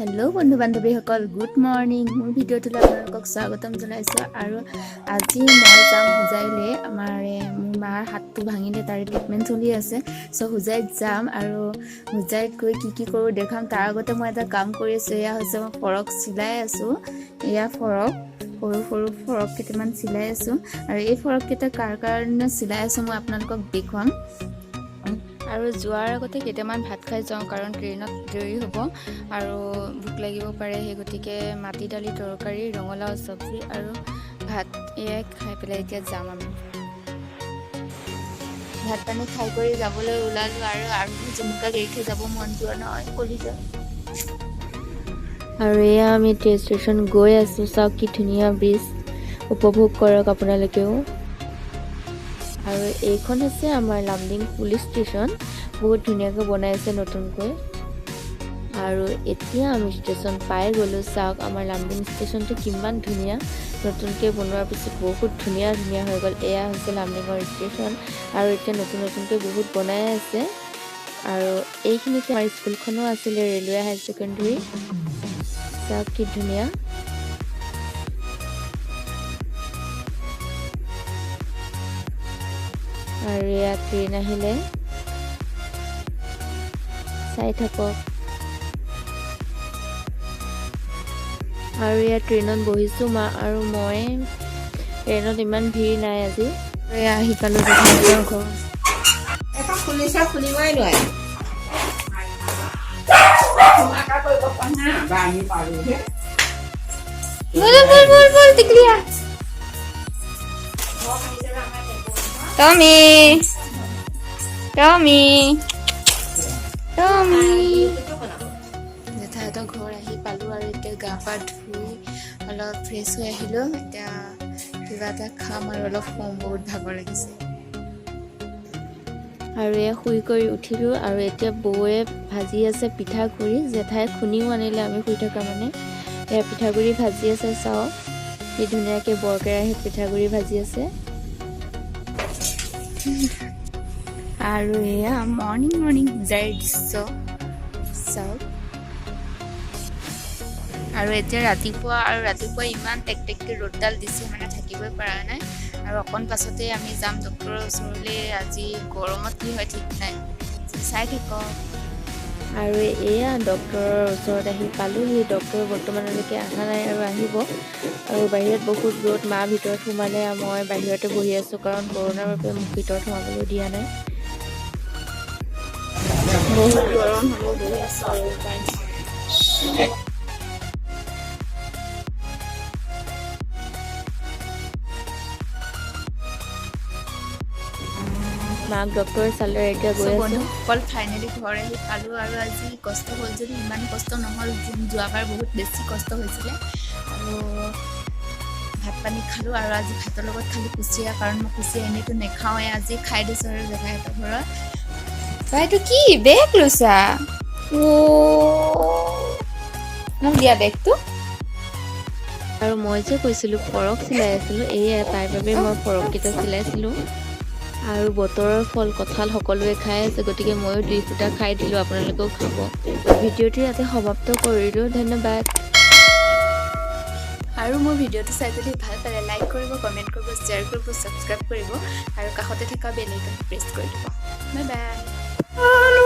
hello बंधु बान्धवीসকল good morning मोर भिडिओटोले आपनालोকক स्वागतम जनाइছো আৰু আজি মই যাম হুজাইলে আমাৰ মোৰ মাৰ হাতটো ভাঙিলে তাৰে ট্ৰিটমেন্ট চলি আছে সো হুজাইত যাম আৰু হুজাইত গৈ কি কৰো দেখাম তাৰ আগতে মই এটা কাম কৰি আছো এয়া হৈছে মই ফৰক চিলাই আছো এয়া ফৰক সৰু ফৰক কেইটামান চিলাই আছো আৰু এই ফৰক কেইটা কাৰ কাৰণে চিলাই আছো মই আপোনালোকক দেখুৱাম আৰু যোৱাৰ আগতে কেইটামান ভাত খাই যাওঁ কাৰণ ট্ৰেইনত দেৰি হ'ব আৰু ভোক লাগিব পাৰে সেই গতিকে মাটি দালি তৰকাৰী ৰঙলাও সবজি আৰু ভাত এক খাই পেলাই এতিয়া যাম আমি ভাত পানী খাই কৰি যাবলৈ ওলালো আৰু জুমকা গেৰিখে যাব মন যোৱা নহয় কলিজা আৰু এয়া আমি ট্ৰেইন ষ্টেচন গৈ আছো চাওক কি ধুনীয়া ব্ৰিজ উপভোগ কৰক আপোনালোকেও আৰু এইখন আছে আমাৰ লামডিং পুলিচ ষ্টেচন বহুত ধুনীয়াকৈ বনাইছে নতুনকৈ আৰু এতিয়া আমি ষ্টেচন পাই গলো চাওক আমাৰ লামডিং ষ্টেচনটো কিমান ধুনীয়া নতুনকৈ বনোৱাৰ পিছত বহুত ধুনীয়া হৈ গ'ল এয়া হৈছে লামডিঙৰ ষ্টেচন আৰু এতিয়া নতুনকৈ বহুত বনাই আছে আৰু এইখিনিতে আমাৰ স্কুলখনো আছিলে ৰেলৱে হাই ছেকেণ্ডাৰী চাওক কি ধুনীয়া আৰু এয়া ট্ৰেইন আহিলে চাই থাকক আৰু এয়া ট্ৰেইনত বহিছো মা আৰু মই ট্ৰেইনত ইমান ভিৰ নাই আজি এয়া আহি পালো জেঠাইহঁতৰ ঘৰ এটা খুলিছা খুলিবই নোৱাৰে তোমাকা কৰিব পানা বা আমি পাৰো হে বল টিকলিয়া Tommy জেঠাইহঁতৰ ঘৰ আহি পালো আৰু এতিয়া গা পা ধুই অলপ ফ্ৰেছ হৈ আহিলো এতিয়া কিবা এটা খাম আৰু অলপ কম বহুত ভাগৰ লাগিছে আৰু এয়া শুই কৰি উঠিলো আৰু এতিয়া বৌয়ে ভাজি আছে পিঠাগুড়ি জেঠাই খুনিও আনিলে আমি শুই থকা মানে এয়া পিঠাগুড়ি ভাজি আছে চাও কি ধুনীয়াকৈ বৰকেৰাহীত পিঠাগুড়ি ভাজি আছে আৰু এয়া মৰ্নিং যাই দৃশ্য চাওক আৰু এতিয়া ৰাতিপুৱা ইমান টেকটেককৈ ৰ'দডাল দিছে মানে থাকিবই পৰা নাই আৰু অকণ পাছতে আমি যাম ডক্টৰৰ ওচৰলৈ আজি গৰমত কি হয় ঠিক নাই চাই থাকক আৰু এয়া ডক্টৰৰ ওচৰত আহি পালোহি ডক্টৰ বৰ্তমানলৈকে অহা নাই আৰু আহিব আৰু বাহিৰত বহুত ৰ'দ মা ভিতৰত সোমালে মই বাহিৰতে বহি আছোঁ কাৰণ কৰোণাৰ বাবে মোক ভিতৰত সোমাবলৈ দিয়া নাই বহুত গৰম হ'ব বহি আছোঁ আৰু মাক ডক্টৰে চালে এতিয়া গৈ আছোঁ অকল ফাইনেলি ঘৰ আহি পালোঁ আৰু আজি কষ্ট হ'ল যদি ইমান কষ্ট নহ'ল যোৱাবাৰ বহুত বেছি কষ্ট হৈছিলে আৰু ভাত পানী খালোঁ আৰু আজি ভাতৰ লগত খালোঁ কুচিয়া কাৰণ মই কুচিয়া এনেইতো নেখাওঁৱে আজি খাই দিছোঁ আৰু জেঠাইহঁতৰ ঘৰত এইটো কি বেগ লৈছা মোক দিয়া বেগটো আৰু মই যে কৈছিলোঁ ফৰক চিলাই আছিলোঁ এয়া তাৰ বাবে মই ফৰককেইটা চিলাইছিলোঁ আৰু বতৰৰ ফল কঁঠাল সকলোৱে খাই আছে গতিকে ময়ো 2 ফুটা খাই দিলোঁ আপোনালোকেও খাব ভিডিঅ'টো ইয়াতে সমাপ্ত কৰিলোঁ ধন্যবাদ আৰু মোৰ ভিডিঅ'টো চাই যদি ভাল পালে লাইক কৰিব কমেণ্ট কৰিব শ্বেয়াৰ কৰিব ছাবস্ক্ৰাইব কৰিব আৰু কাষতে থকা বেল আইকনটো প্ৰেছ কৰি দিব বাই বাই